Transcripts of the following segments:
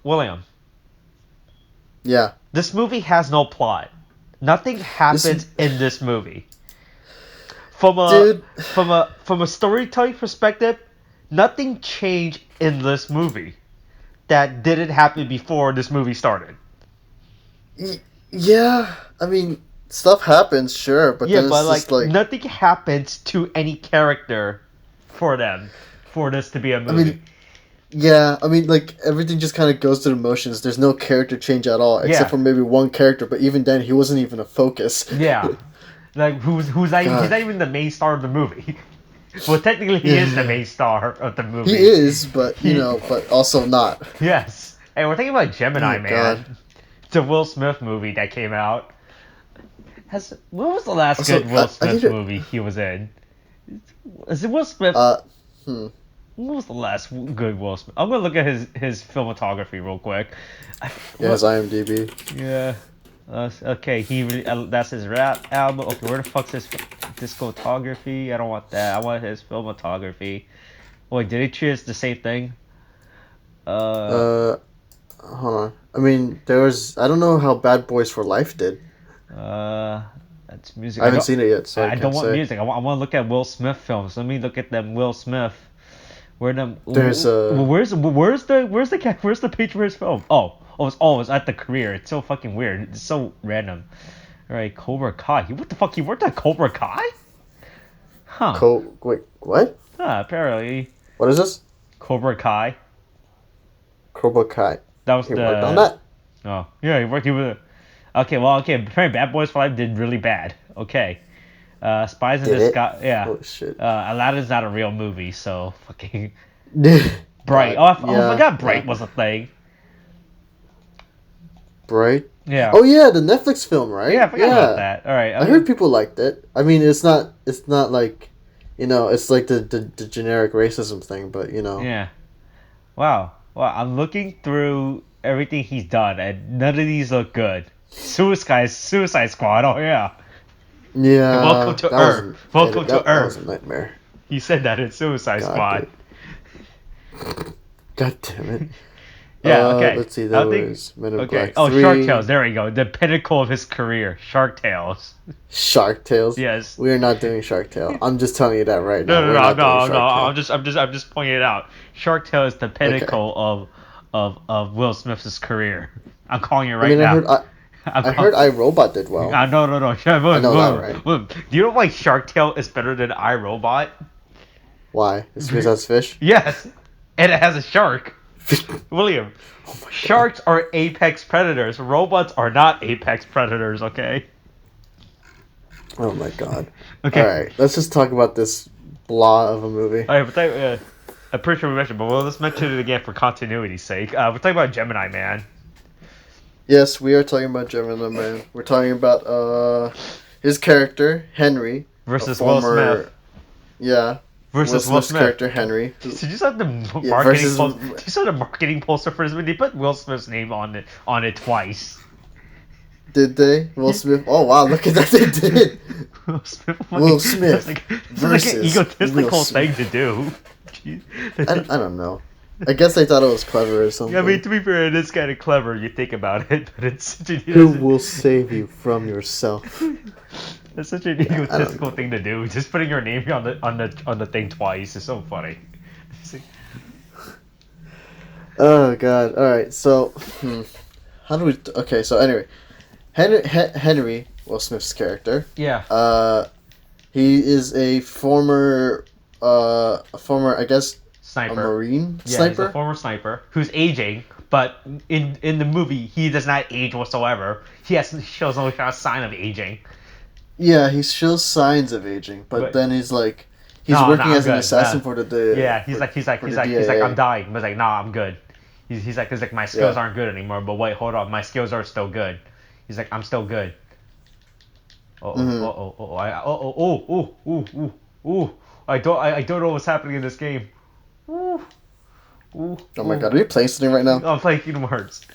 William, Yeah. this movie has no plot. Nothing happens This- in this movie. From a Dude. from a storytelling perspective, nothing changed in this movie that didn't happen before this movie started. Yeah. I mean, stuff happens, sure, but Yeah, then but it's just like. nothing happens to any character for this to be a I movie. mean, yeah. I mean, like everything just kind of goes through the motions. There's no character change at all, except for maybe one character. But even then, he wasn't even a focus. Yeah, like who's not he's not even the main star of the movie. Well, technically he is the main star of the movie. He is, but but also not. Yes. Hey, we're talking about Gemini Man. God. It's a Will Smith movie that came out. What was the last Also, good Will Smith to- movie he was in? Is it Will Smith? What was the last good Will Smith? I'm gonna look at his filmography real quick. Yeah, his IMDb. Yeah. Okay, that's his rap album. Okay, where the fuck's his discography? I don't want that. I want his filmography. Wait, did he choose the same thing? Hold on. I mean, I don't know how Bad Boys for Life did. That's music. I haven't seen it yet, so I don't can't want say. music. I want to look at Will Smith films. Let me look at them Will Smith. Where's the page for his film? It's at the career. It's so fucking weird. It's so random. All right, Cobra Kai. What the fuck? He worked at Cobra Kai? Huh? Wait, what? Apparently. What is this? Cobra Kai. Cobra Kai. That was He worked on that. Oh, yeah, he worked. He was. Okay. Apparently, Bad Boys for Life did really bad. Okay. Spies in Did Disguise. it? Yeah. Oh shit. Aladdin's not a real movie, so fucking. Bright. Bright. I forgot Bright was a thing. Bright. Yeah. Oh yeah, the Netflix film, right? Yeah, I forgot about that. All right. I heard people liked it. I mean, it's not like, it's like the generic racism thing, but Yeah. Wow. I'm looking through everything he's done, and none of these look good. Suicide Squad. Oh yeah. Yeah. Welcome to Earth. Welcome to That was Earth. a nightmare. He said that in Suicide Squad. God damn it. Yeah, okay. Let's see, that was Men in Black 3. Oh, Shark Tales. There we go. The pinnacle of his career. Shark Tales. Shark Tales? Yes. We are not doing Shark Tale. I'm just telling you that right No. now. I'm just pointing it out. Shark Tale is the pinnacle of Will Smith's career. I'm calling it right now. I heard iRobot did well. No. I know that, right? Do you know why Shark Tale is better than iRobot? Why? It's because it has fish? Yes. And it has a shark. William, sharks are apex predators. Robots are not apex predators, okay? Oh my god. Okay. Alright, let's just talk about this blah of a movie. Alright, I'm pretty sure we mentioned, but let's mention it again for continuity's sake. We're talking about Gemini Man. Yes, we are talking about Gemini Man. We're talking about his character, Henry. Versus Will Smith. Yeah. Versus Will Smith's character, Henry. Did you saw the marketing poster for this movie? They put Will Smith's name on it twice. Did they? Will Smith? Oh wow, look at that, they did. Will Smith versus like an egotistical thing to do. I don't know. I guess they thought it was clever or something. Yeah, I mean, to be fair, it is kind of clever. You think about it, but it's such who will save you from yourself? It's such an egotistical thing to do. Just putting your name on the thing twice is so funny. Oh god! All right, so how do we? Okay, so anyway, Henry, Will Smith's character. Yeah. He is a former, I guess. Sniper. A Marine yeah, sniper? He's a former sniper who's aging, but in the movie he does not age whatsoever. He shows no kind of sign of aging. Yeah, he shows signs of aging, but then he's like, working as an assassin for the day. Yeah, he's like I'm dying. But he's like, nah, I'm good. He's like my skills aren't good anymore. But wait, hold on, my skills are still good. He's like, I'm still good. I don't know what's happening in this game. Ooh. Oh my god, are you playing something right now? I'm playing Kingdom Hearts.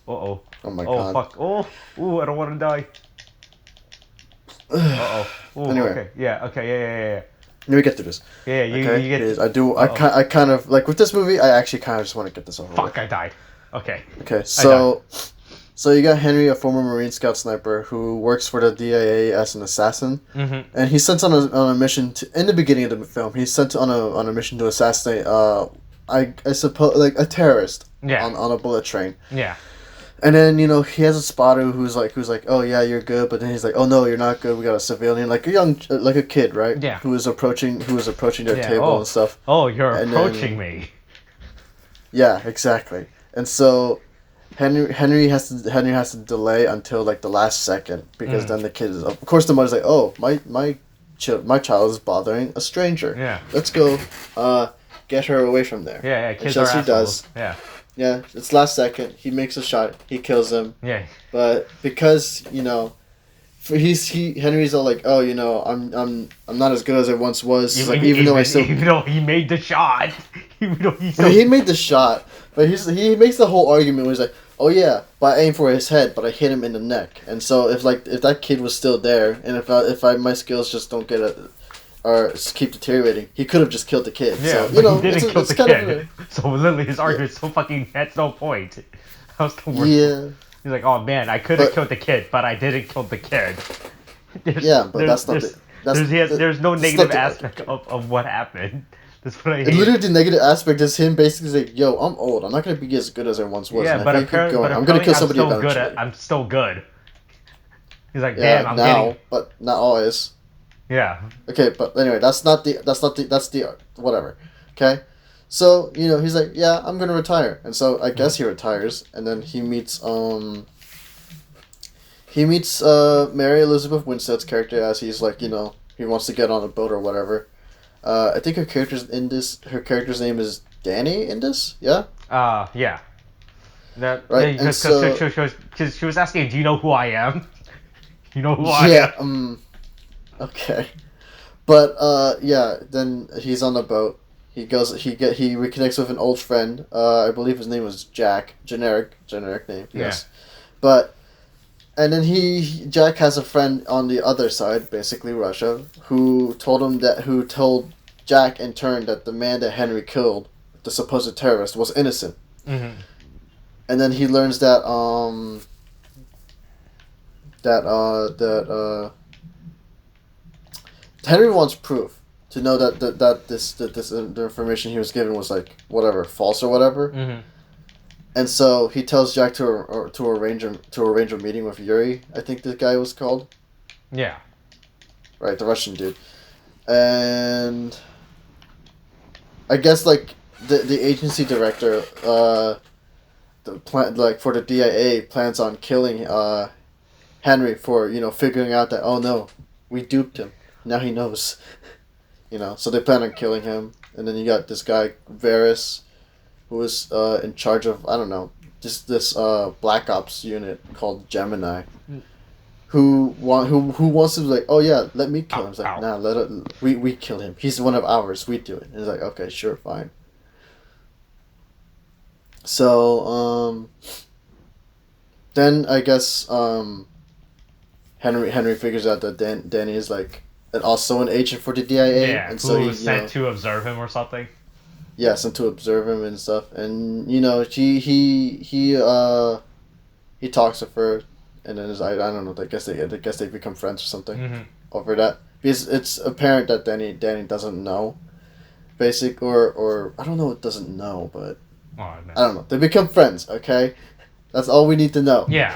Oh my Oh god. fuck. I don't want to die. Anyway. Okay. Yeah. Let me get through this. Yeah, you get this. I kind of like with this movie. I actually kind of just want to get this over. Fuck! I died. Okay. Okay, so you got Henry, a former Marine Scout sniper who works for the DIA as an assassin, and he's sent on a mission in the beginning of the film. He's sent on a mission to assassinate I suppose like a terrorist on a bullet train. Yeah. And then he has a spotter who's like, oh yeah, you're good, but then he's like, oh no, you're not good. We got a civilian, like a kid, right? Yeah. Who was approaching their table and stuff. Oh, you're approaching me. Yeah, exactly. And so Henry has to delay until like the last second because then the kid is, of course, the mother's like, oh, my child is bothering a stranger. Yeah. Let's go get her away from there. Yeah, kids are assholes. He does. Yeah. Yeah, it's last second. He makes a shot. He kills him. Yeah. But because Henry's all like, oh, I'm not as good as I once was. Even though he made the shot, he made the shot, but he makes the whole argument where he's like, oh yeah, but I aimed for his head, but I hit him in the neck. And so if that kid was still there, and if my skills just don't get or keep deteriorating, he could have just killed the kid. Yeah, so, but he didn't kill the kid. So literally, his argument is so fucking that's no point. That was the worst. Yeah. He's like, oh man, I could have killed the kid, but I didn't kill the kid. There's no negative aspect of what happened. That's what I hate. Literally, the negative aspect is him basically saying, yo, I'm old. I'm not going to be as good as I once was. Yeah, but apparently, I'm going to kill somebody eventually. I'm still good. He's like, damn, I'm getting... but not always. Yeah. Okay, but anyway, that's the whatever. Okay? So, he's like, yeah, I'm going to retire. And so I guess he retires, and then he meets Mary Elizabeth Winstead's character as he's like, he wants to get on a boat or whatever. I think her character's name is Danny in this, yeah? Yeah. That, right, because she was asking, do you know who I am? You know who I am? Okay. But, then he's on the boat. He reconnects with an old friend. I believe his name was Jack. Generic name, yes. Yeah. And then Jack has a friend on the other side, basically Russia, who told Jack in turn that the man that Henry killed, the supposed terrorist, was innocent. Mm-hmm. And then he learns that Henry wants proof to know that the information he was given was like whatever false or whatever. Mm-hmm. And so he tells Jack to arrange a meeting with Yuri. I think this guy was called. Yeah. Right, the Russian dude, and I guess like the agency director, for the DIA plans on killing Henry for figuring out that, oh no, we duped him. Now he knows. So they plan on killing him, and then you got this guy Varys, who is in charge of, I don't know, just this Black Ops unit called Gemini, who wants to be like, oh yeah, let me kill him. It's like, nah, we kill him. He's one of ours. We do it. And it's like, okay, sure, fine. So then I guess Henry figures out that Danny is like also an agent for the DIA. Yeah, and so he was sent to observe him or something. Yeah, sent to observe him and stuff, and he talks to her, and then I don't know. I guess they become friends or something over that, because it's apparent that Danny doesn't know, or I don't know what doesn't know, but I don't know. They become friends. Okay, that's all we need to know. Yeah.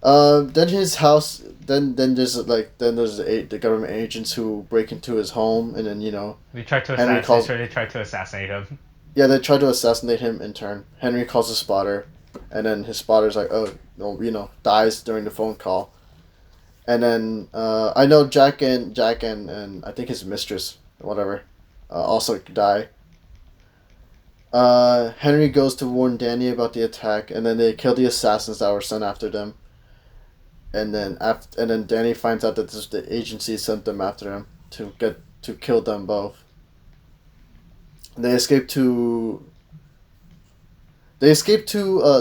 Then his house. Then there's the government agents who break into his home, and then they try to assassinate him. Yeah, they try to assassinate him in turn. Henry calls a spotter, and then his spotter's like, oh, no, dies during the phone call. And then I know Jack and I think his mistress, whatever, also die. Henry goes to warn Danny about the attack, and then they kill the assassins that were sent after them. And then Danny finds out that the agency sent them after him to kill them both. They escape to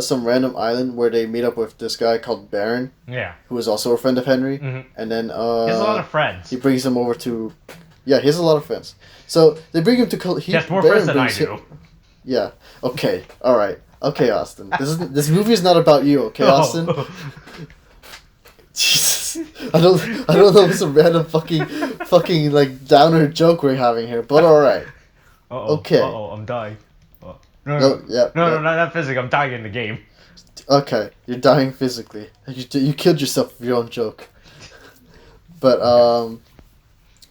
some random island where they meet up with this guy called Baron. Yeah. Who is also a friend of Henry. Mm-hmm. And then he has a lot of friends. He brings him over to. Yeah, he has a lot of friends. So they bring him to. He has more friends than I do. Yeah. Okay. All right. Okay, Austin. This movie is not about you, okay, Austin? Oh. Jesus. I don't know if it's a random fucking like downer joke we're having here, but alright. Okay. I'm dying. Oh. No, no, No, yeah, no, yeah. no, not physically. I'm dying in the game. Okay, you're dying physically. You killed yourself with your own joke. But Okay.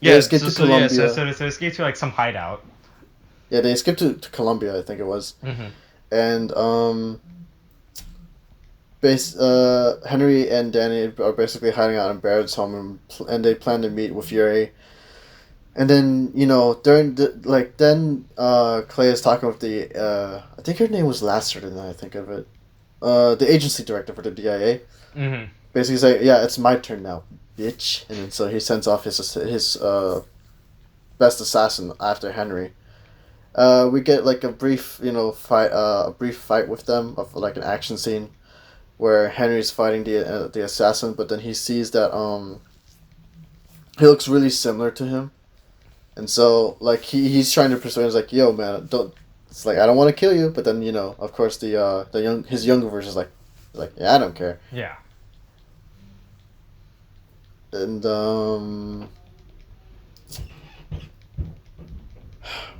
they Yeah. escaped to Colombia. So escape to like some hideout. Yeah, they escaped to Colombia, I think it was. Mm-hmm. And Henry and Danny are basically hiding out in Barrett's home, and they plan to meet with Yuri. And then during Clay is talking with the I think her name was Lassiter. Now I think of it, the agency director for the DIA. Mm-hmm. Basically, say, yeah, it's my turn now, bitch. And then so he sends off his best assassin after Henry. We get like a brief fight with them of like an action scene where Henry's fighting the assassin, but then he sees that he looks really similar to him, and so like he's trying to persuade him, like, yo man, don't. It's like, I don't want to kill you, but then of course his younger version is like, yeah, I don't care. Yeah. And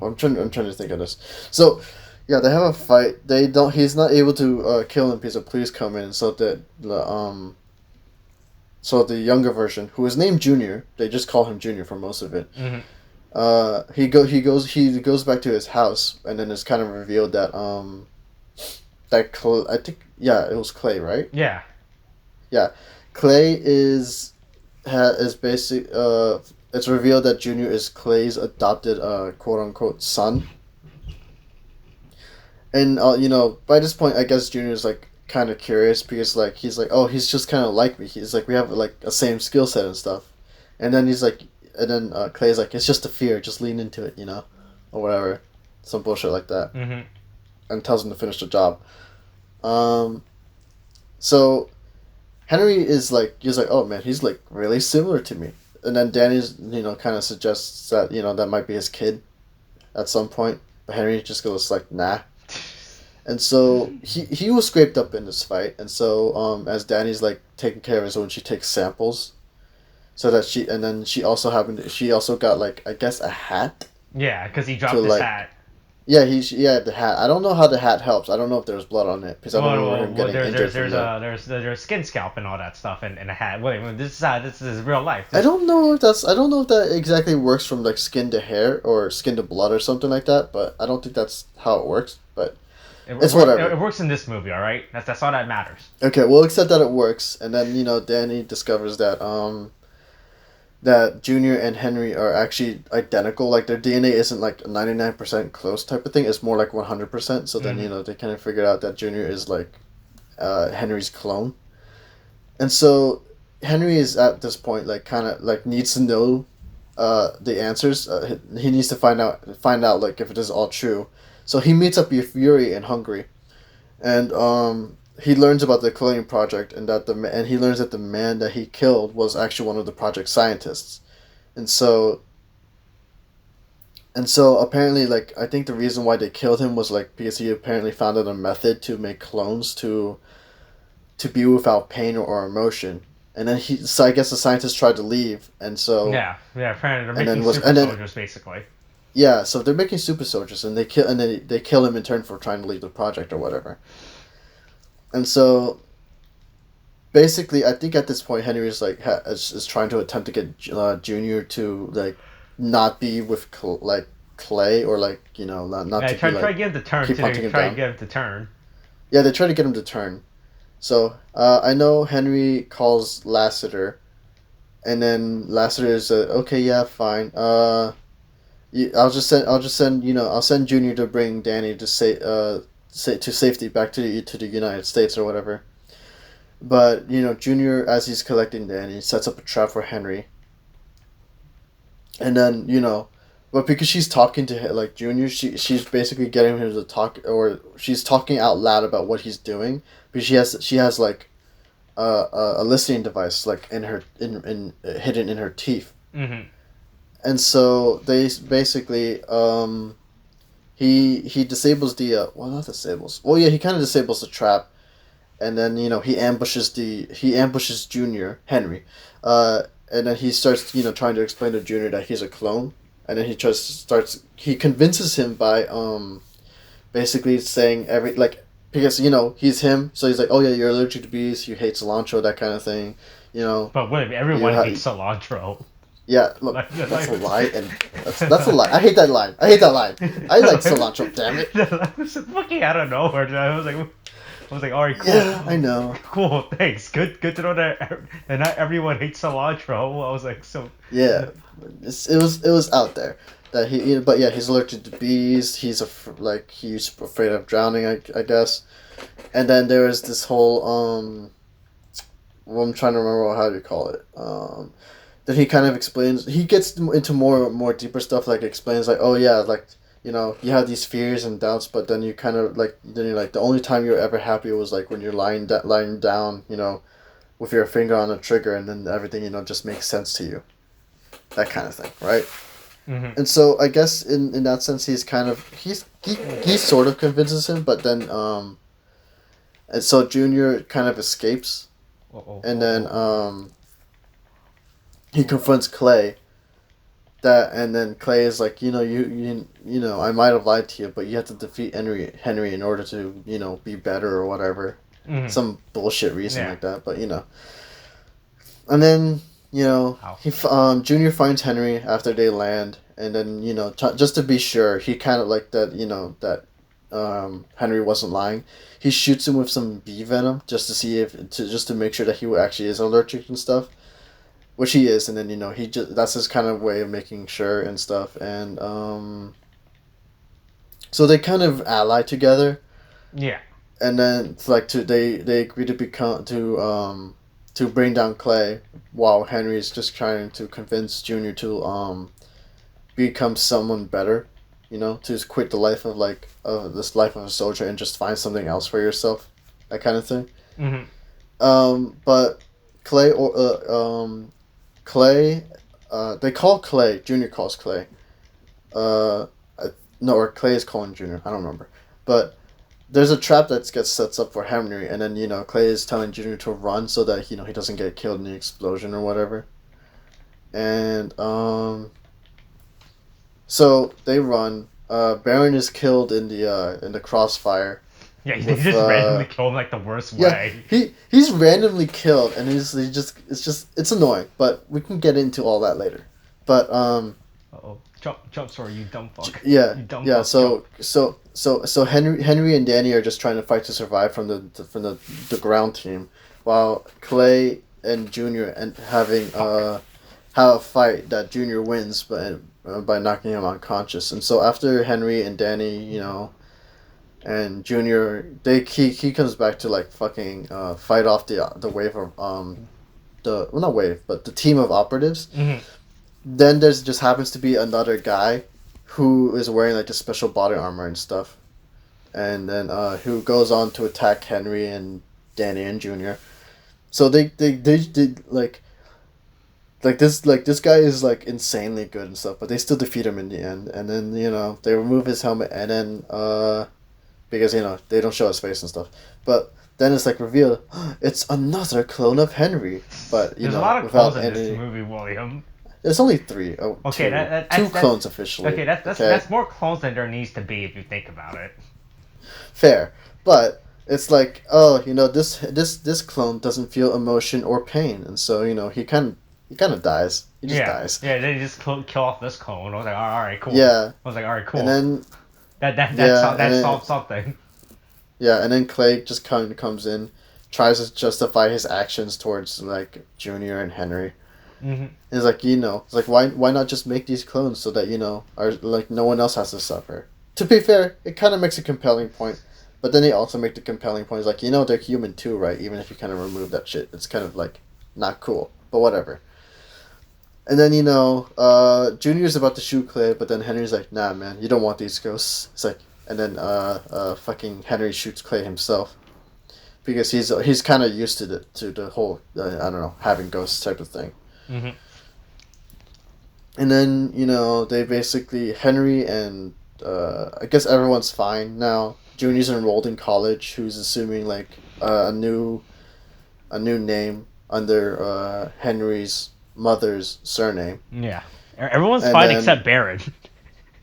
I'm trying to think of this. So, yeah, they have a fight. They don't. He's not able to kill him because the police come in. So the younger version, who is named Junior, they just call him Junior for most of it. Mm-hmm. He goes back to his house, and then it's kind of revealed that I think, yeah, it was Clay, right? Yeah. Yeah, Clay is basic. It's revealed that Junior is Clay's adopted quote unquote son. And by this point, I guess Junior is like kind of curious because like he's like, oh, he's just kind of like me. He's like, we have like a same skill set and stuff. And then Clay's like, it's just a fear, just lean into it, or whatever, some bullshit like that, Mm-hmm. and tells him to finish the job. So Henry is like, he's like, oh man, he's like really similar to me. And then Danny's kind of suggests that that might be his kid at some point, but Henry just goes like, nah. And so he was scraped up in this fight, and so as Danny's like taking care of his own, she takes samples, so that she also got like, I guess, a hat. Yeah, because he dropped To, his like, hat. Yeah, the hat. I don't know how the hat helps. I don't know if there's blood on it because I don't remember him getting injured from that. There's skin scalp and all that stuff and a hat. Wait, this is real life. I don't know if that exactly works from like skin to hair or skin to blood or something like that, but I don't think that's how it works. But it's whatever. It works in this movie, all right. That's all that matters. Okay, we'll accept that it works, and then Danny discovers that that Junior and Henry are actually identical. Like their DNA isn't like 99% close type of thing. It's more like 100%. So then they kind of figured out that Junior is like Henry's clone, and so Henry is at this point like kind of like needs to know the answers. He needs to find out like if it is all true. So he meets up with Yuri in Hungary, and he learns about the cloning project and he learns that the man that he killed was actually one of the project scientists, and so apparently, like, I think the reason why they killed him was like because he apparently found out a method to make clones to be without pain or emotion. And then so I guess the scientists tried to leave, and so apparently they're making super soldiers basically. Yeah, so they're making super soldiers, and they kill him in turn for trying to leave the project or whatever. And so, basically, I think at this point Henry is like is trying to attempt to get Junior to like not be with Clay, or like not to try to get him to turn. keep hunting him Try down. to get him to turn. Yeah, they try to get him to turn. So I know Henry calls Lassiter, and then Lassiter is okay, yeah, fine. I'll send Junior to bring Danny to to safety back to the United States or whatever. But Junior, as he's collecting Danny, sets up a trap for Henry. And then but because she's talking to like Junior, she's basically getting him to talk, or she's talking out loud about what he's doing, because she has like a listening device like in hidden in her teeth. Mm-hmm. And so they basically he disables the well, not disables. Well, yeah, he kind of disables the trap, and then he ambushes Junior Henry, and then he starts trying to explain to Junior that he's a clone, and then he convinces him by basically saying because he's him, so he's like, oh yeah, you're allergic to bees, you hate cilantro, that kind of thing, But what if everyone hates cilantro? yeah, look, that's a lie, and that's a lie. I hate that line. I like cilantro, damn it. Fucking out of nowhere. I was like, all right, cool. Yeah, I know. Cool, thanks. Good to know that not everyone hates cilantro. I was like, so. Yeah, it was out there that but yeah, he's allergic to bees. He's afraid of drowning, I guess. And then there was this whole well, I'm trying to remember how to call it. Then he kind of explains. He gets into more deeper stuff. Like explains like, oh yeah, like you have these fears and doubts, but then you kind of then you're like, the only time you're ever happy was like when you're lying down, with your finger on the trigger, and then everything just makes sense to you. That kind of thing, right? Mm-hmm. And so I guess in that sense he sort of convinces him, but then and so Junior kind of escapes, and then he confronts Clay. And then Clay is like, you I might have lied to you, but you have to defeat Henry in order to be better or whatever, some bullshit reason like that. But and then he Junior finds Henry after they land, and then just to be sure, he kind of like that that Henry wasn't lying. He shoots him with some bee venom just to see just to make sure that he actually is allergic and stuff. Which he is, and then that's his kind of way of making sure and stuff, and so they kind of ally together. Yeah. And then they agree to bring down Clay, while Henry's just trying to convince Junior to become someone better, to quit the life of this life of a soldier and just find something else for yourself, that kind of thing. Mm-hmm. But Clay Clay, they call Clay. Junior calls Clay. No, or Clay is calling Junior. I don't remember. But there's a trap that gets set up for Henry, and then Clay is telling Junior to run so that he doesn't get killed in the explosion or whatever. And so they run. Baron is killed in the crossfire. Yeah, they just randomly kill him like the worst way. He's randomly killed, and it's annoying, but we can get into all that later. But jump sword, you dumb fuck. Yeah, you dumb yeah. fuck, So Henry and Danny are just trying to fight to survive from the ground team, while Clay and Junior have a fight that Junior wins, but by knocking him unconscious. And so after Henry and Danny, and Junior, he comes back to fucking fight off the wave of not wave, but the team of operatives. Mm-hmm. Then there's just happens to be another guy who is wearing the special body armor and stuff, and then who goes on to attack Henry and Danny and Junior. So they this guy is insanely good and stuff, but they still defeat him in the end. And then they remove his helmet, and then because they don't show his face and stuff, but then it's revealed it's another clone of Henry. But there's a lot of clones in this movie, William. There's only three. Okay, two clones officially. Okay, that's more clones than there needs to be if you think about it. Fair, but it's this clone doesn't feel emotion or pain, and so he kind of dies. He just dies. Yeah, they just kill off this clone. I was like, all right, cool. Yeah. I was like, all right, cool. And then that solves something. Yeah, and then Clay just kind of comes in, tries to justify his actions towards Junior and Henry. Mm-hmm. It's it's why not just make these clones so that no one else has to suffer. To be fair, it kind of makes a compelling point, but then they also make the compelling point they're human too, right? Even if you kind of remove that shit, it's kind of not cool, but whatever. And then Junior's about to shoot Clay, but then Henry's like, nah, man, you don't want these ghosts. It's and then fucking Henry shoots Clay himself, because he's kind of used to the whole I don't know, having ghosts type of thing. Mm-hmm. And then they basically Henry and I guess everyone's fine now. Junior's enrolled in college. Who's assuming like a new name under Henry's mother's surname. Yeah. Everyone's And fine then except Baron.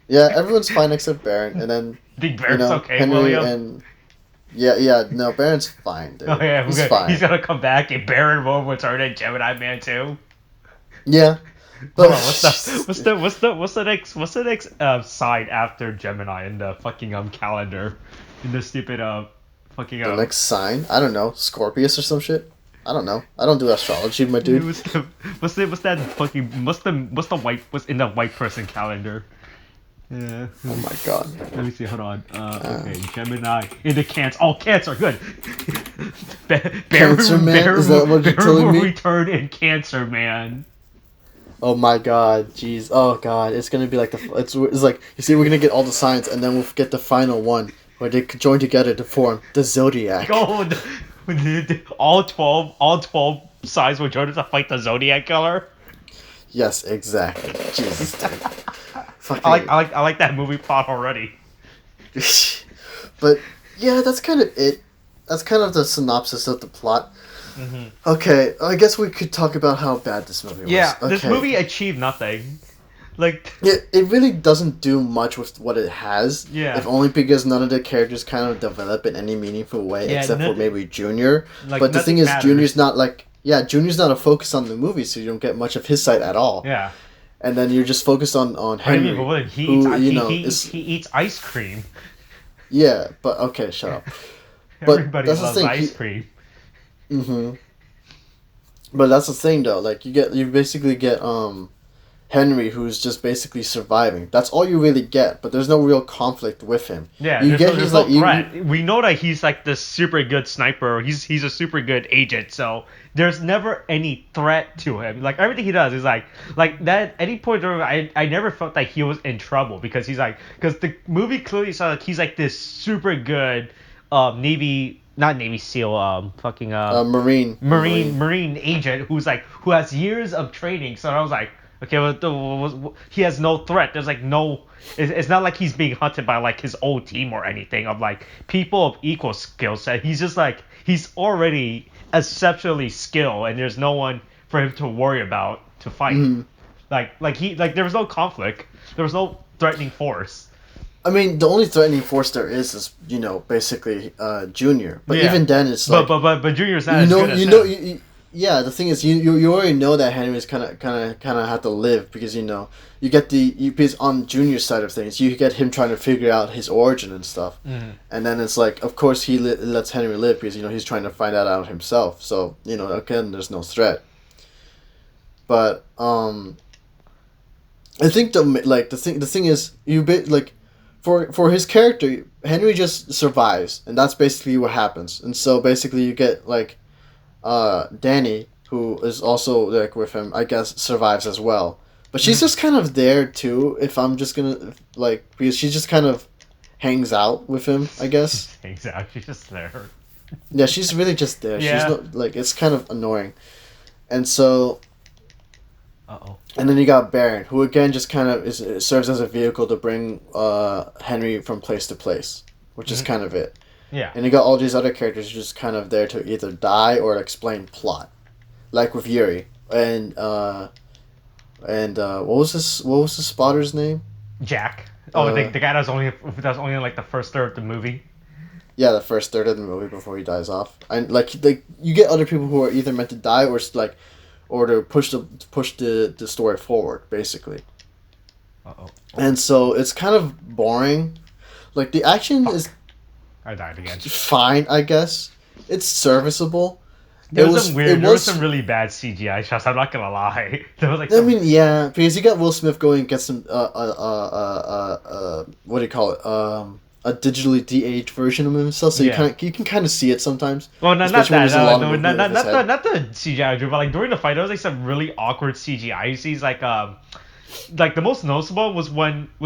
yeah, everyone's fine except Baron. And then Think Baron's okay, Henry William? and yeah, no, Baron's fine, Oh dude. yeah, He's fine. he's gonna come back and Baron will return in Gemini Man too. Yeah, but Hold on, what's the next sign after Gemini in the fucking calendar? In the stupid fucking the next sign? I don't know, Scorpius or some shit. I don't know. I don't do astrology, my dude. What's that fucking what's in the white person calendar? Yeah. Oh my god. Let me see. Hold on. Okay, Gemini in the Cancer. Oh, Cancer. Good. Cancer Man? Is that what you're telling me? Return in Cancer Man. Oh my god, jeez. Oh god, it's gonna be like it's like you see, we're gonna get all the signs, and then we'll get the final one where they join together to form the Zodiac. Oh, all 12 signs will join to fight the Zodiac killer. Yes, exactly. Jesus, dude. Fucking... I like that movie plot already. But yeah, that's kind of it. That's kind of the synopsis of the plot. Mm-hmm. Okay, I guess we could talk about how bad this movie was. Yeah, okay. This movie achieved nothing. Like, it really doesn't do much with what it has. Yeah. If only because none of the characters kind of develop in any meaningful way, except for maybe Junior. Like, but the thing is, matters. Junior's not like Junior's not a focus on the movie, so you don't get much of his side at all. Yeah. And then you're just focused on Henry, he eats ice cream. Yeah, but okay, shut up. But Everybody that's loves the thing. ice cream. Mm-hmm. But that's the thing, though. Like you basically get Henry, who's just basically surviving. That's all you really get. But there's no real conflict with him. Yeah, there's no threat. We know that he's like this super good sniper. He's a super good agent. So there's never any threat to him. Like everything he does is like that. At any point, I never felt that he was in trouble because because the movie clearly saw like he's like this super good not Navy SEAL, Marine agent who has years of training. So I was like, okay, well, he has no threat. There's like no, it's not like he's being hunted by like his old team or anything of like people of equal skill set. He's just like, he's already exceptionally skilled and there's no one for him to worry about to fight. Mm-hmm. Like there was no conflict. There was no threatening force. I mean, the only threatening force there is basically Junior. But even then, it's like. But Junior's not as good as him. Yeah, the thing is, you already know that Henry's kind of had to live because you get because on Junior's side of things, you get him trying to figure out his origin and stuff, and then it's like, of course, he lets Henry live because he's trying to find that out himself. So again, there's no threat. But I think the thing is For his character, Henry just survives, and that's basically what happens. And so basically, you get Danny, who is also with him, I guess, survives as well. But she's just kind of there too. If I'm just gonna because she just kind of hangs out with him, I guess. Hangs out. She's just there. Yeah, she's really just there. Yeah. She's not it's kind of annoying, and so. Uh-oh. And then you got Baron, who again just kind of serves as a vehicle to bring Henry from place to place, which is kind of it. Yeah. And you got all these other characters just kind of there to either die or explain plot, like with Yuri and what was the spotter's name? Jack. Oh, the guy that's only in like the first third of the movie. Yeah, the first third of the movie before he dies off. And you get other people who are either meant to die or to push the story forward, basically. Uh-oh. And so it's kind of boring. Like, the action is... I died again. Fine, I guess. It's serviceable. There was some really bad CGI shots, I'm not gonna lie. There was I mean, yeah, because you got Will Smith going and get some, what do you call it? A digitally de-aged version of himself, so you can kind of see it sometimes. Well, not that. Not the CGI, but like during the fight, there was like some really awkward CGI. You see, like the most noticeable was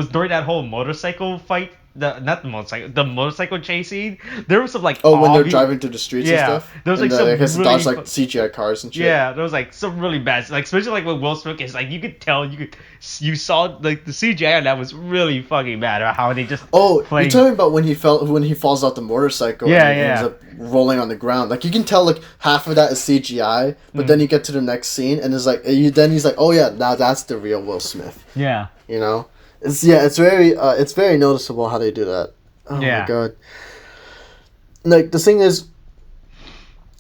during that whole motorcycle fight the motorcycle chase scene. There was some like when they're driving through the streets and Yeah, stuff. there was And like some I guess really dodge like CGI cars and shit. Yeah, there was like some really bad, like especially like with Will Smith. It's like you could tell, you saw like the CGI on that was really fucking bad. Or how they just Oh, playing. you're talking about when he falls off the motorcycle Yeah, and he ends up rolling on the ground. Like you can tell like half of that is CGI, but then you get to the next scene and it's like then he's like, oh yeah, now that's the real Will Smith. Yeah. You know, it's very noticeable how they do that. Oh my god. Like the thing is,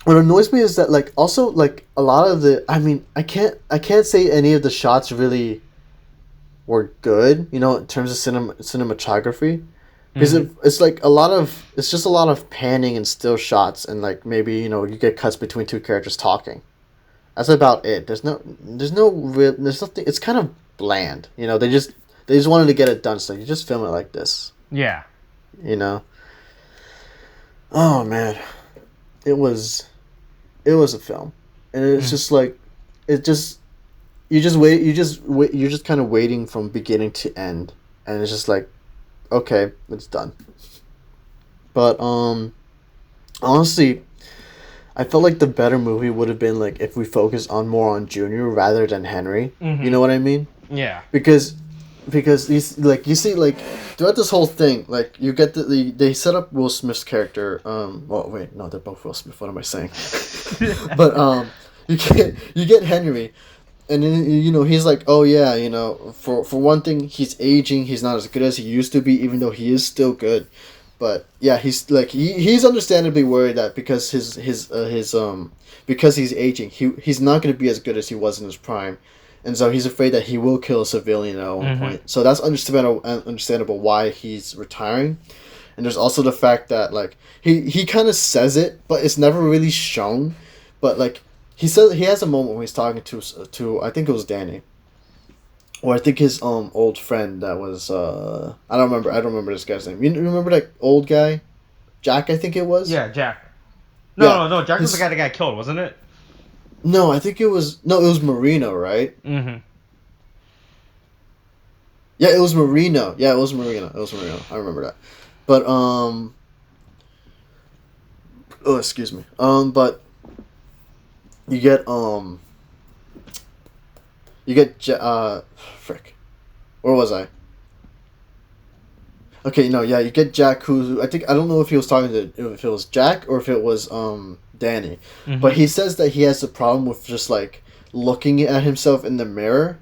what annoys me is that like also like a lot of the I can't say any of the shots really were good, you know, in terms of cinematography, because it's like it's just a lot of panning and still shots and like maybe, you know, you get cuts between two characters talking. That's about it. There's nothing. It's kind of bland, you know. They just wanted to get it done, so you just film it like this. Yeah. You know. Oh man, it was a film, and it's just like, you're just kind of waiting from beginning to end, and it's just like, okay, it's done. But honestly, I felt like the better movie would have been like if we focus more on Junior rather than Henry. You know what I mean? Yeah. Because you see like throughout this whole thing, like you get they set up Will Smith's character. Well, wait, no, they're both Will Smith. What am I saying? But you get Henry, and then, you know, he's like, oh yeah, you know, for one thing, he's aging. He's not as good as he used to be, even though he is still good. But yeah, he's like he's understandably worried that because because he's aging, he's not going to be as good as he was in his prime. And so he's afraid that he will kill a civilian at one point. So that's understandable why he's retiring. And there's also the fact that like he kind of says it, but it's never really shown. But like he has a moment when he's talking to I think it was Danny, or I think his old friend that was I don't remember this guy's name. You remember that old guy, Jack? I think it was. Yeah, Jack. No. Jack was the guy that got killed, wasn't it? No, I think it was Marino, right? Mm-hmm. Yeah, it was Marino. I remember that. But oh, excuse me. But you get frick. Where was I? Okay, no, yeah, you get Jack, who I don't know if he was talking to, if it was Jack or if it was Danny, but he says that he has a problem with just like looking at himself in the mirror,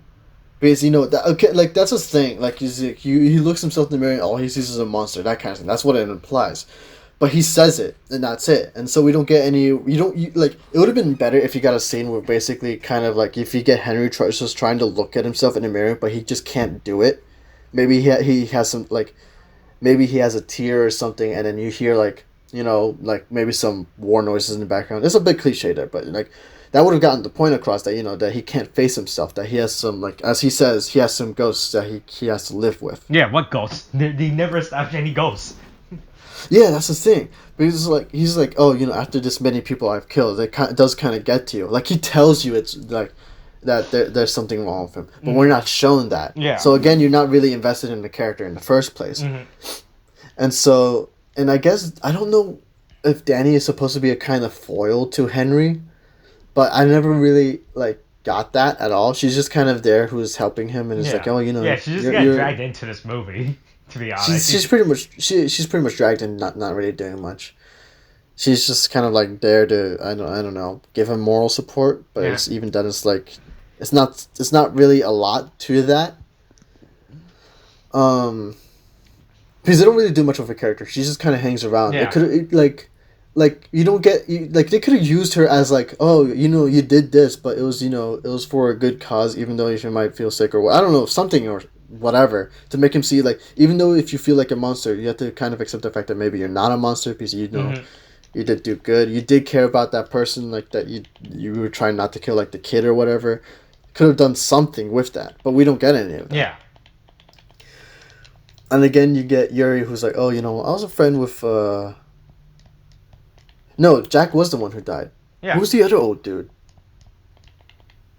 because you know that like that's his thing. Like he looks himself in the mirror and all he sees is a monster, that kind of thing. That's what it implies. But he says it, and that's it. And so we don't get any. Like it would have been better if you got a scene where basically kind of like if you get Henry just trying to look at himself in the mirror, but he just can't do it. Maybe he has some like. Maybe he has a tear or something, and then you hear like, you know, like maybe some war noises in the background. It's a bit cliche there, but like that would have gotten the point across that, you know, that he can't face himself, that he has some, like, as he says, he has some ghosts that he has to live with. Yeah, what ghosts? They never established any ghosts. Yeah, that's the thing. But he's like, oh, you know, after this many people I've killed, it does kind of get to you. Like he tells you it's like that there's something wrong with him, but we're not shown that. Yeah. So again, you're not really invested in the character in the first place. And so, and I guess I don't know if Danny is supposed to be a kind of foil to Henry, but I never really like got that at all. She's just kind of there, who's helping him, and it's like, oh, you know, yeah, she just got dragged into this movie. To be honest, she's pretty much dragged in, not really doing much. She's just kind of like there to I don't know, give him moral support, but it's even done. It's like it's not really a lot to that. Because they don't really do much of a character. She just kind of hangs around. Yeah. It could like you don't get like they could have used her as like, oh, you know, you did this, but it was, you know, it was for a good cause, even though you might feel sick or I don't know, something or whatever, to make him see like, even though if you feel like a monster, you have to kind of accept the fact that maybe you're not a monster, because you know you did do good, you did care about that person, like that you were trying not to kill like the kid or whatever. Could have done something with that, but we don't get any of that. Yeah. And again, you get Yuri, who's like, oh, you know, I was a friend with no, Jack was the one who died. Yeah. Who was the other old dude?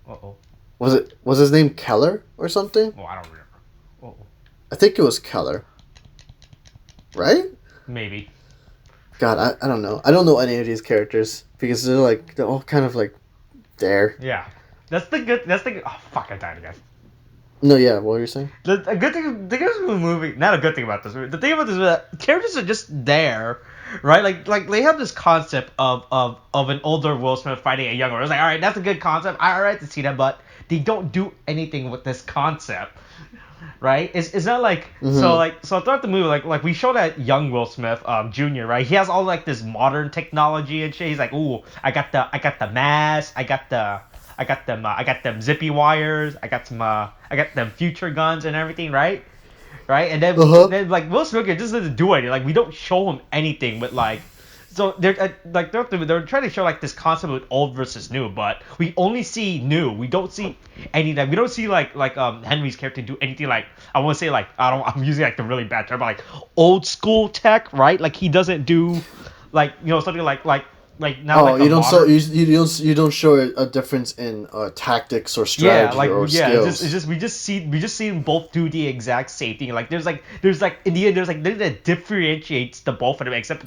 Uh-oh. Was his name Keller or something? Oh, I don't remember. Uh-oh. I think it was Keller. right? Maybe. God, I don't know. I don't know any of these characters because they're all kind of like there. Yeah. That's the good. That's the. Oh fuck! I died again. No, yeah. What were you saying? A good thing. The good thing about the movie. Not a good thing about this movie. The thing about this is that characters are just there, right? Like they have this concept of an older Will Smith fighting a younger. It's like, all right, that's a good concept. All right to see that, but they don't do anything with this concept. Right? It's not like so throughout the movie like we show that young Will Smith Jr. right? He has all like this modern technology and shit. He's like, ooh, I got the mask, I got them zippy wires, I got them future guns and everything, right? Right? And then like Will Smith just doesn't do anything. Like we don't show him anything with like. So they're trying to show like this concept of old versus new, but we only see new. We don't see any like we don't see like Henry's character do anything like I want to say like I'm using like the really bad term, but like old school tech, right? Like he doesn't do like something like now like you don't modern... you don't show a difference in tactics or strategy or skills. It's just we just see them both do the exact same thing. Like there's in the end there's like nothing that differentiates the both of them except for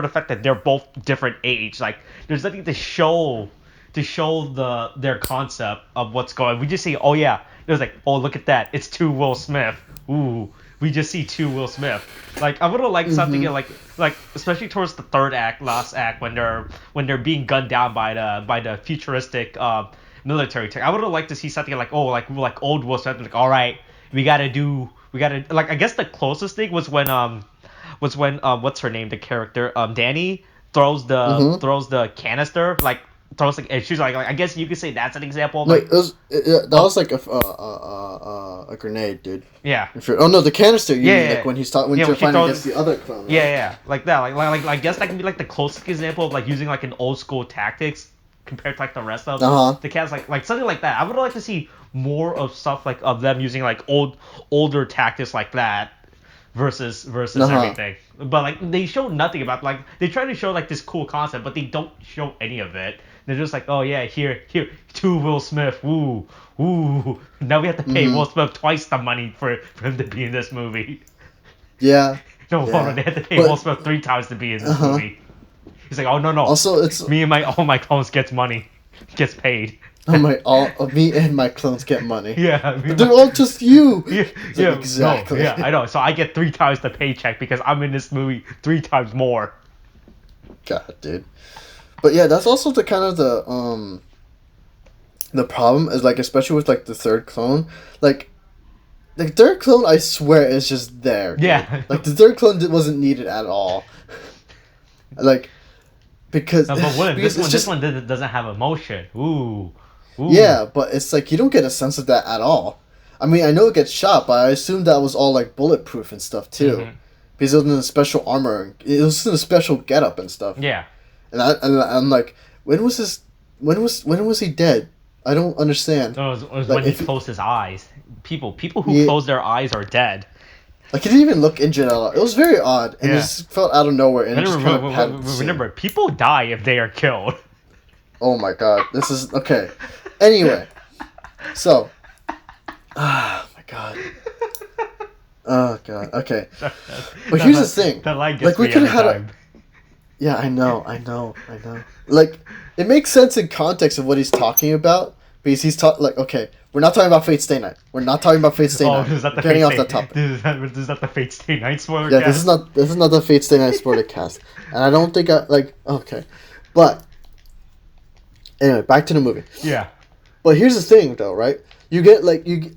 the fact that they're both different age. Like there's nothing to show their concept of what's going. We just see, oh yeah, there's like, oh look at that, it's two Will Smith. Ooh, we just see two Will Smith. Like I would have liked something like especially towards the last act when they're being gunned down by the futuristic military tech. I would have liked to see something like like old Will Smith. Like all right, we gotta like I guess the closest thing was when what's her name, the character Danny throws the canister like. Throws like and she's like I guess you could say that's an example of like that was like a grenade, dude. Yeah. Oh no, the canister. You mean, yeah. Like when you're fighting against the other clone. Right? Yeah, like that. Like I guess that can be like the closest example of like using like an old school tactics compared to like the rest of the cats. Like something like that. I would like to see more of stuff like of them using like older tactics like that versus everything. But like they show nothing about like they try to show like this cool concept, but they don't show any of it. They're just like, oh yeah, here, two Will Smith, woo. Now we have to pay Will Smith twice the money for him to be in this movie. Yeah. No, hold on, they had to pay Will Smith 3 times to be in this movie. He's like, oh no. Also, it's me and all my clones gets paid. Me and my clones get money. Yeah, but they're all just you. Yeah, exactly. No, yeah, I know. So I get 3 times the paycheck because I'm in this movie 3 times more. God, dude. But yeah, that's also the kind of the problem is like especially with like the third clone, like the third clone I swear is just there. Dude. Yeah. Like the third clone wasn't needed at all. Like because this one doesn't have emotion. Ooh. Yeah, but it's like you don't get a sense of that at all. I mean, I know it gets shot, but I assume that was all like bulletproof and stuff too, because it was in a special armor. It was in a special getup and stuff. Yeah. And I'm like, when was he dead? I don't understand. No, it was like, when he closed his eyes. People who close their eyes are dead. Like he didn't even look injured at all. It was very odd, and it just felt out of nowhere. And remember, people die if they are killed. Oh my god, this is okay. Anyway, so, oh my god. Oh god. Okay, but here's the thing. That line like gets we me could every have had time. Yeah, I know. Like, it makes sense in context of what he's talking about, because he's like, okay, we're not talking about Fate Stay Night. We're not talking about Fate Stay Night. Is that the getting off that topic. Is that the Fate Stay Night spoiler? Yeah, this is not the Fate Stay Night spoiler cast, and I don't think okay, but anyway, back to the movie. Yeah. But here's the thing, though, right? You get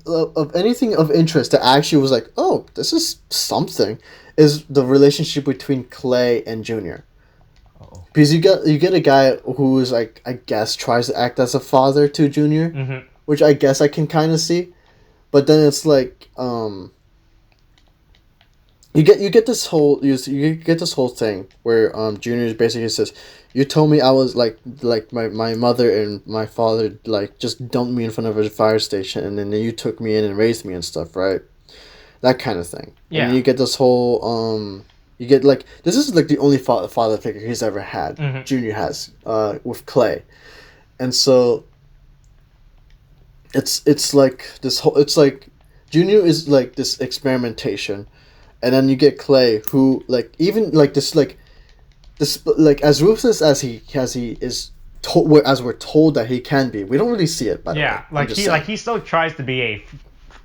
of anything of interest that actually was like, oh, this is something, is the relationship between Clay and Junior. Because you get a guy who is like, I guess tries to act as a father to Junior, which I guess I can kind of see, but then it's like you get this whole thing where Junior basically says, you told me I was like my mother and my father like just dumped me in front of a fire station, and then you took me in and raised me and stuff, right? That kind of thing. Yeah. And you get this whole you get like, this is like the only father figure he's ever had. Junior has with Clay, and so it's like this whole, it's like Junior is like this experimentation, and then you get Clay, who like even like this like as ruthless as he is. As we're told that he can be, we don't really see it. By the way, he still tries to be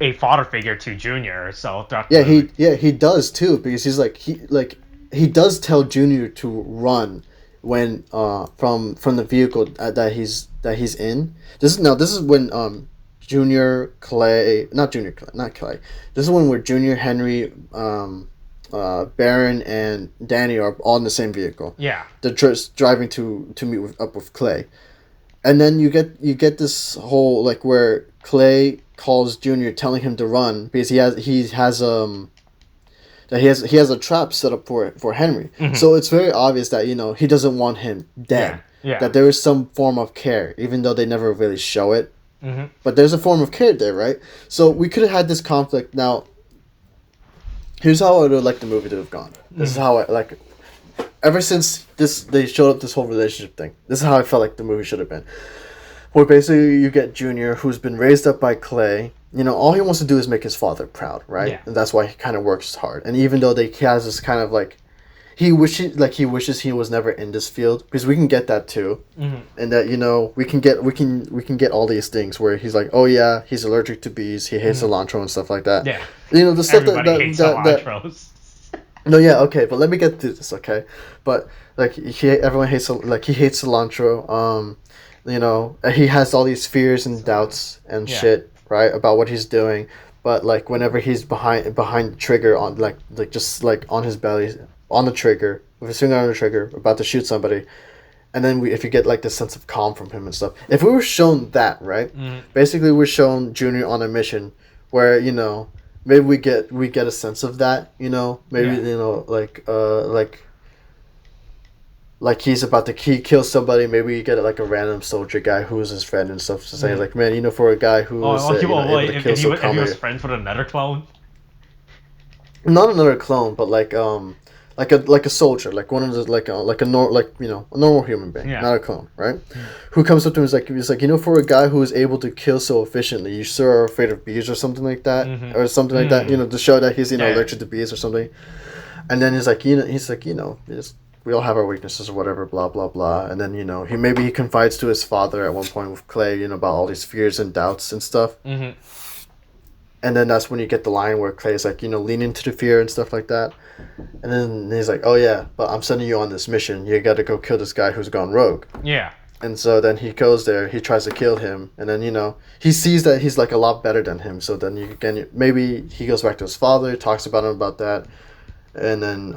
a father figure to Junior. So throughout yeah, the movie. he does too, because he does tell Junior to run when from the vehicle that he's in. This is when Junior Clay, not Clay. This is when we're Junior, Henry, Baron, and Danny are all in the same vehicle. Yeah. They're just driving to meet up with Clay, and then you get this whole like where Clay calls Junior, telling him to run because he has a trap set up for Henry. Mm-hmm. So it's very obvious that he doesn't want him dead. Yeah. That there is some form of care, even though they never really show it. Mm-hmm. But there's a form of care there, right? So we could have had this conflict. Now, here's how I would have liked the movie to have gone. This is how I like it. Ever since they showed up this whole relationship thing, this is how I felt like the movie should have been. Where basically you get Junior, who's been raised up by Clay. All he wants to do is make his father proud, right? Yeah. And that's why he kind of works hard. And even though he has this kind of like, he wishes he was never in this field, because we can get that too, and that we can get all these things where he's like, oh yeah, he's allergic to bees, he hates cilantro and stuff like that. Yeah. The stuff Everybody hates cilantros. No, yeah, okay, but let me get through this, okay? But like everyone hates he hates cilantro. He has all these fears and doubts and shit, right, about what he's doing. But like whenever he's behind the trigger on like just like on his belly, on the trigger, with his finger on the trigger, about to shoot somebody, and then if you get like this sense of calm from him and stuff. If we were shown that, right, basically we're shown Junior on a mission where maybe we get a sense of that, maybe like he's about to kill somebody. Maybe you get like a random soldier guy who's his friend and stuff, to say like, man, for a guy who was able to kill so calmly. If he was friends with another clone. Not another clone, but like a soldier, like one of the a normal human being, not a clone, right? Who comes up to him and he's like, for a guy who is able to kill so efficiently, you sure are afraid of bees or something like that, or something like that, to show that he's allergic to bees or something. And then he's like, we all have our weaknesses or whatever, blah blah blah. And then he confides to his father at one point with Clay, about all these fears and doubts and stuff. And then that's when you get the line where Clay's like, lean into the fear and stuff like that. And then he's like, oh yeah, but I'm sending you on this mission. You got to go kill this guy who's gone rogue. Yeah. And so then he goes there. He tries to kill him, and then he sees that he's like a lot better than him. So then maybe he goes back to his father, talks about him about that, and then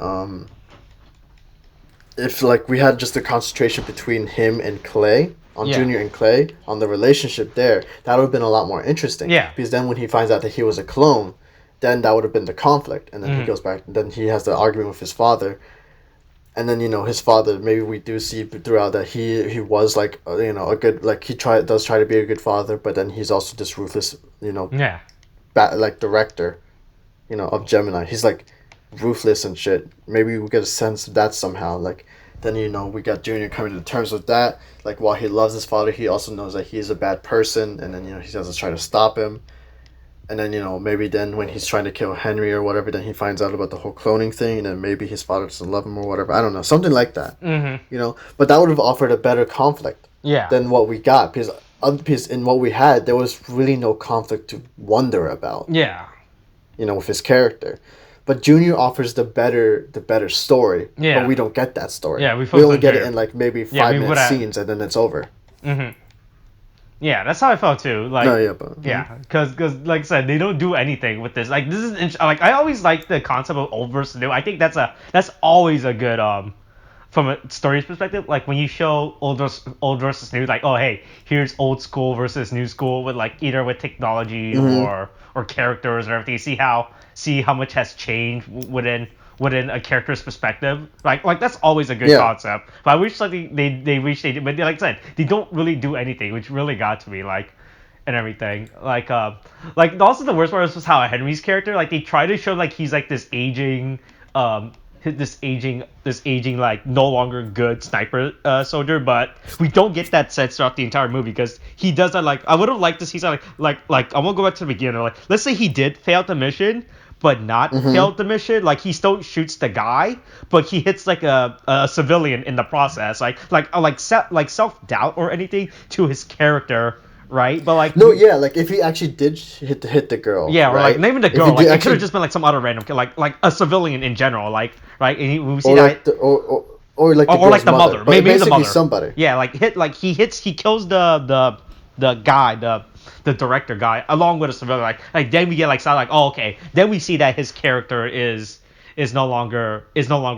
if like we had just a concentration between him and Clay. On Junior and Clay, on the relationship there, that would have been a lot more interesting. Yeah. Because then when he finds out that he was a clone, then that would have been the conflict. And then he goes back, and then he has the argument with his father. And then, his father, maybe we do see throughout that he was like, a good, like he does try to be a good father, but then he's also this ruthless, director, of Gemini. He's like ruthless and shit. Maybe we get a sense of that somehow, like. Then, we got Junior coming to terms with that. Like, while he loves his father, he also knows that he's a bad person. And then, he doesn't try to stop him. And then, maybe then when he's trying to kill Henry or whatever, then he finds out about the whole cloning thing. And then maybe his father doesn't love him or whatever. I don't know. Something like that. But that would have offered a better conflict than what we got. Because in what we had, there was really no conflict to wonder about. Yeah. With his character. But Junior offers the better story. Yeah. But we don't get that story. Yeah, we only get it in like maybe 5-minute scenes, and then it's over. Yeah, that's how I felt too. Like, no, because like I said, they don't do anything with this. Like, this is like I always like the concept of old versus new. I think that's always a good from a story's perspective. Like when you show old versus new, like, oh hey, here's old school versus new school with like either with technology or characters and everything. See how much has changed within a character's perspective. Like that's always a good concept. But I wish like they wish they did, but like I said, they don't really do anything, which really got to me, like, and everything. Like also the worst part was how Henry's character, like they try to show like he's like this aging like no longer good sniper soldier, but we don't get that sense throughout the entire movie because he does that. Like I would have liked to see something like I won't go back to the beginning. Like let's say he did fail the mission, but not failed the mission. Like he still shoots the guy, but he hits like a civilian in the process. Like self doubt or anything to his character, right? But like no, yeah, like if he actually did hit the girl, yeah, or right? like not even the girl, like it could have just been like some other random kid, like a civilian in general, like right. And we see or that. like or like the or like the mother. mother, maybe the mother. Somebody. Yeah, like he kills the guy, the director guy, along with a civilian. Like then we get like sound like, oh okay, then we see that his character is no longer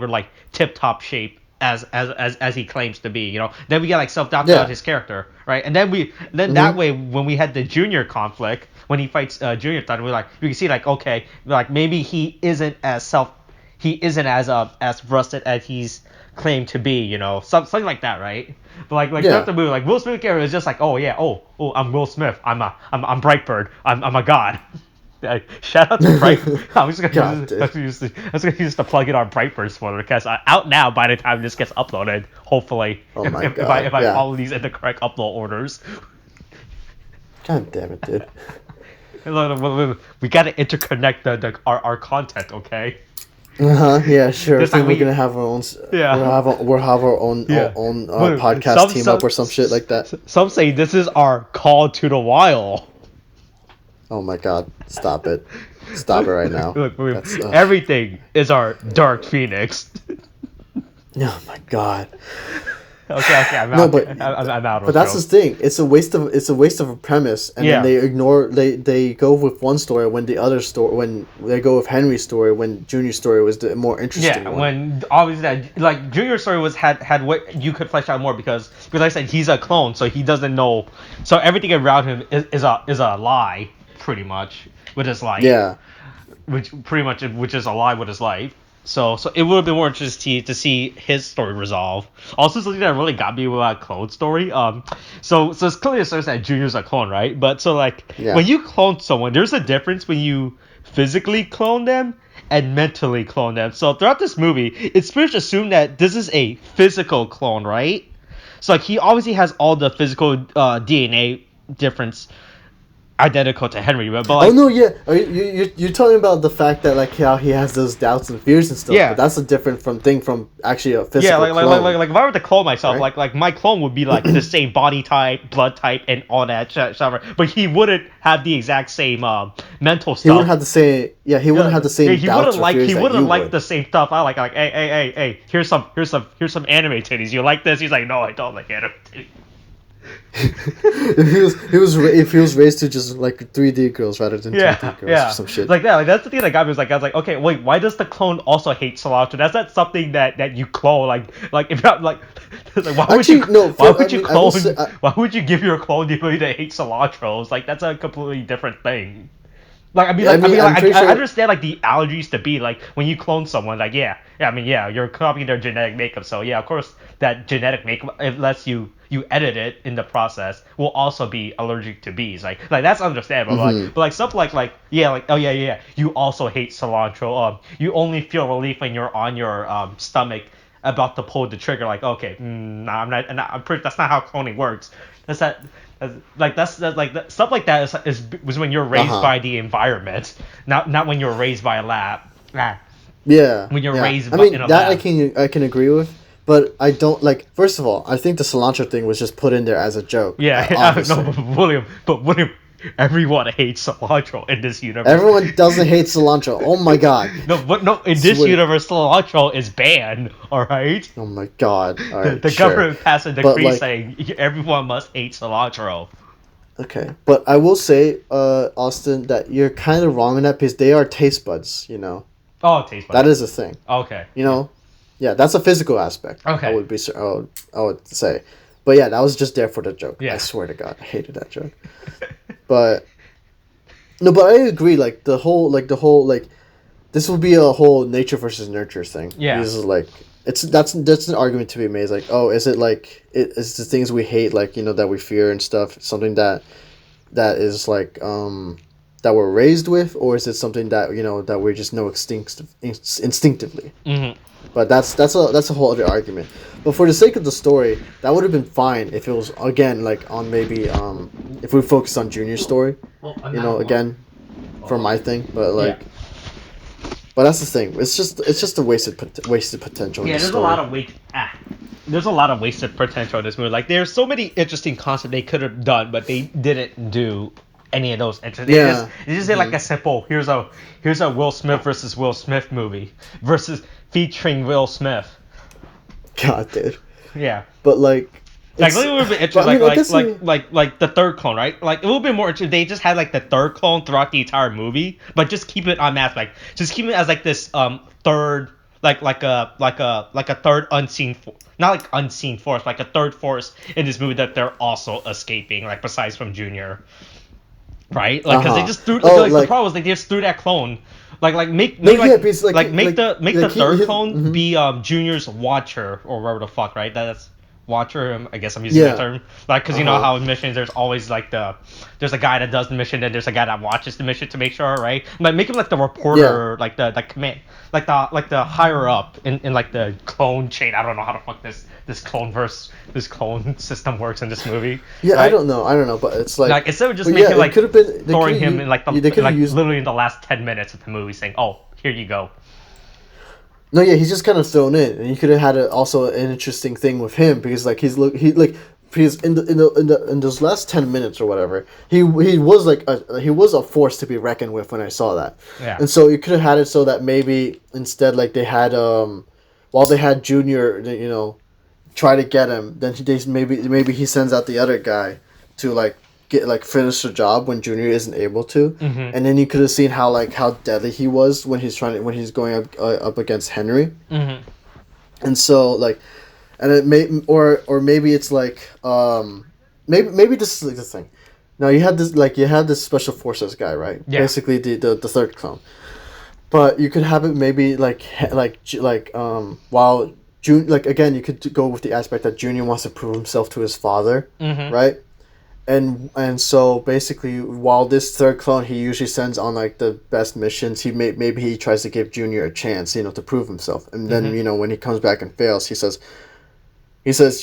like tip top shape as he claims to be. You know, then we get like self doubt about his character, right? And then that way when we had the Junior conflict, when he fights Junior, we can see like okay, like maybe he isn't as rusted as he's claimed to be, you know, something like that, right? But like throughout the movie, like Will Smith character is just like, oh yeah, oh I'm Will Smith, I'm Brightbird, I'm a god. Shout out to Brightbird. I'm just gonna use to plug in our Brightbird spoiler because out now by the time this gets uploaded, hopefully, if I follow these in the correct upload orders. God damn it, dude. We gotta interconnect our content, okay? Yeah, sure. I think we're gonna have our own. Yeah. We'll have our own podcast team up or some shit like that. Some say this is our call to the wild. Oh my god! Stop it! Stop it right now. Look, everything is our Dark Phoenix. Oh my god. Okay, I'm out. I'm out. But that's the thing. It's a waste of a premise, and then they ignore. They go with one story when they go with Henry's story when Junior's story was the more interesting. Yeah, when obviously that like Junior's story was had what you could flesh out more because like I said he's a clone, so he doesn't know. So everything around him is a lie, pretty much with his life. Yeah. Which is a lie with his life. So it would have been more interesting to see his story resolve. Also, something that really got me with that clone story. So it's clearly asserts that Junior's a clone, right? But so like when you clone someone, there's a difference when you physically clone them and mentally clone them. So throughout this movie, it's pretty much assumed that this is a physical clone, right? So like he obviously has all the physical DNA difference identical to Henry, but like, oh no, yeah, you're talking about the fact that like how he has those doubts and fears and stuff. Yeah, but that's a different thing from actually a physical. Yeah, like if I were to clone myself, right? like my clone would be like the same body type, blood type, and all that stuff. But he wouldn't have the exact same mental stuff. He wouldn't have the same. Yeah, he wouldn't have the same. He wouldn't like the same stuff. I like hey, here's some anime titties. You like this? He's like, no, I don't like anime titties. if he was raised to just like 3D girls rather than 2D girls or some shit like that. Like that's the thing that got me. Was like I was like, okay, wait, why does the clone also hate cilantro? That's not something that you clone. Like if you're like why would you give your clone the ability to hate cilantro? It's like that's a completely different thing. Like I understand like the allergies to be like when you clone someone like you're copying their genetic makeup, so yeah, of course that genetic makeup, unless you edit it in the process, will also be allergic to bees. Like that's understandable. But like stuff like you also hate cilantro. You only feel relief when you're on your stomach about to pull the trigger. Like okay, I'm pretty. That's not how cloning works. Stuff like that was when you're raised by the environment, not when you're raised by a lab. Yeah. When you're raised in a lab. I can agree with. But I don't like. First of all, I think the cilantro thing was just put in there as a joke. Yeah, no, but William, everyone hates cilantro in this universe. Everyone doesn't hate cilantro. Oh my god. No, in this universe, cilantro is banned. All right. Oh my god. All right. The government passed a decree saying everyone must hate cilantro. Okay, but I will say, Austin, that you're kind of wrong in that because they are taste buds. You know. Oh, taste buds. That is a thing. Okay. You know. Yeah, that's a physical aspect. Okay. I would say, but yeah, that was just there for the joke. Yeah. I swear to God, I hated that joke. But I agree. Like the whole this would be a whole nature versus nurture thing. Yeah. This is like that's an argument to be made. It's like, oh, is it like is the things we hate, like, you know, that we fear and stuff, something that is like that we're raised with, or is it something that, you know, that we just know instinctively? Mm-hmm. But that's a whole other argument. But for the sake of the story, that would have been fine if it was again like on maybe if we focused on Junior's story, you know, again, for my thing. But like, But that's the thing. It's just a wasted potential. Yeah, in the there's story. a lot of there's a lot of wasted potential in this movie. Like there's so many interesting concepts they could have done, but they didn't do any of those. Yeah. They just did like a simple here's a Will Smith versus Will Smith movie versus featuring Will Smith. God, dude. Yeah. But like. Like, it would have been interesting, like the third clone, right? Like, it would have been more interesting. They just had, like, the third clone throughout the entire movie, but just keep it unmasked. Like, just keep it as, like, this, third, like a third unseen, not like unseen force, like a third force in this movie that they're also escaping, like, besides from Junior. Right? Like, because they just threw, the problem was, like, they just threw that clone. Make the third clone be, Junior's watcher, or whatever the fuck, right? That's... Watcher, I guess I'm using that term, like, because you know how in missions there's always like there's a guy that does the mission and there's a guy that watches the mission to make sure, right? Like make him like the reporter, like the command, like the higher up in like the clone chain. I don't know how the fuck this clone system works in this movie. Yeah, right? I don't know, but it's like instead of just making like throwing him in like used... literally in the last 10 minutes of the movie, saying, "Oh, here you go." No, yeah, he's just kind of thrown in, and you could have had also an interesting thing with him because like because in those last 10 minutes or whatever, he was like he was a force to be reckoned with when I saw that. Yeah. And so you could have had it so that maybe instead like they had while they had Junior, try to get him, then maybe he sends out the other guy to like finish the job when Junior isn't able to, and then you could have seen how deadly he was when he's going up against Henry, and so like, and it or maybe it's like maybe this is like the thing. Now you had this special forces guy, right? Yeah. Basically the third clone, but you could have it maybe while again you could go with the aspect that Junior wants to prove himself to his father, right? And so basically, while this third clone he usually sends on like the best missions, maybe he tries to give Junior a chance, to prove himself. And then when he comes back and fails, he says,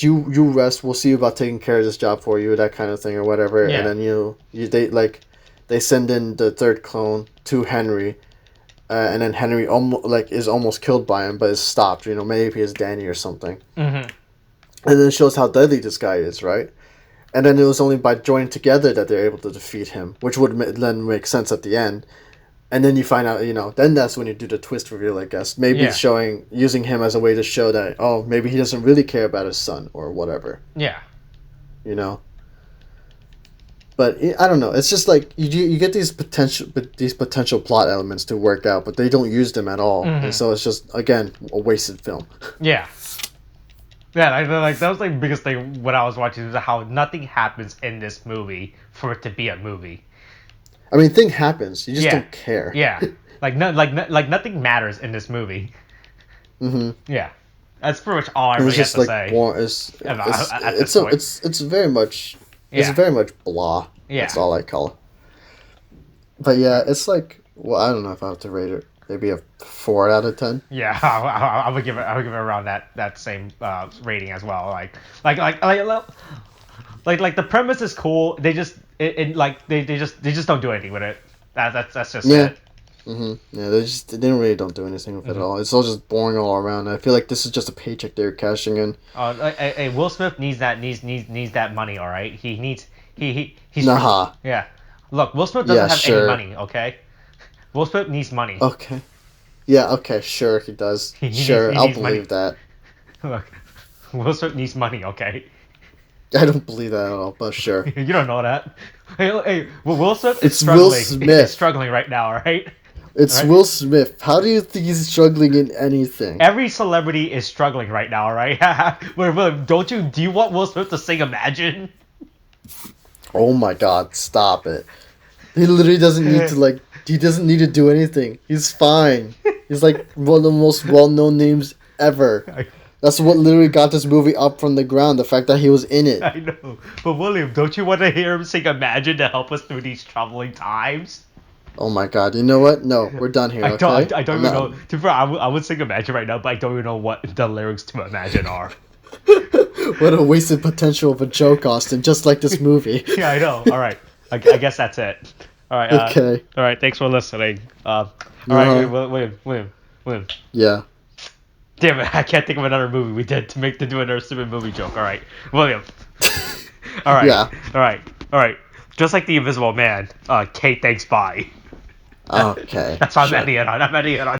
you rest. We'll see about taking care of this job for you, that kind of thing or whatever. Yeah. And then they send in the third clone to Henry, and then Henry is almost killed by him, but is stopped. Maybe it's Danny or something. And then it shows how deadly this guy is, right? And then it was only by joining together that they're able to defeat him, which would then make sense at the end. And then you find out, then that's when you do the twist reveal, I guess. Maybe it's using him as a way to show that, oh, maybe he doesn't really care about his son or whatever. Yeah. But I don't know. It's just like you get these potential plot elements to work out, but they don't use them at all. And so it's just, again, a wasted film. Yeah. Yeah, that was like the biggest thing when I was watching is how nothing happens in this movie for it to be a movie. I mean, thing happens. You just don't care. Yeah, like nothing matters in this movie. Yeah, that's pretty much all I really have to say. It's very much blah. Yeah, that's all I call it. But yeah, it's like, well, I don't know if I have to rate it. Maybe a 4 out of 10. Yeah, I would give it around that same rating as well. Like the premise is cool. They just they just don't do anything with it. That's just it. Yeah, they don't do anything with it at all. It's all just boring all around. I feel like this is just a paycheck they're cashing in. Hey, Will Smith needs that money. All right, he's nah. Yeah, look, Will Smith doesn't have any money. Okay. Will Smith needs money. Okay. Yeah, okay, sure, he does. I'll believe that. Look, Will Smith needs money, okay? I don't believe that at all, but sure. You don't know that. Hey, Will Smith is struggling. Will Smith. He's struggling right now, alright? It's Will Smith. How do you think he's struggling in anything? Every celebrity is struggling right now, alright? Do you want Will Smith to sing Imagine? Oh my god, stop it. He literally doesn't need to, he doesn't need to do anything. He's fine. He's like one of the most well-known names ever. That's what literally got this movie up from the ground, the fact that he was in it. I know. But William, don't you want to hear him sing Imagine to help us through these troubling times? Oh my god, you know what? No, we're done here, I don't even know. To be fair, I would sing Imagine right now, but I don't even know what the lyrics to Imagine are. What a wasted potential of a joke, Austin, just like this movie. Yeah, I know. Alright. I guess that's it. All right. Okay. All right. Thanks for listening. All Uh-huh. right. William. Yeah. Damn it! I can't think of another movie we did to do another stupid movie joke. All right, William. All right. Yeah. All right. Just like the Invisible Man. Kate, thanks. Bye. Okay. That's what Sure. I'm ending it on.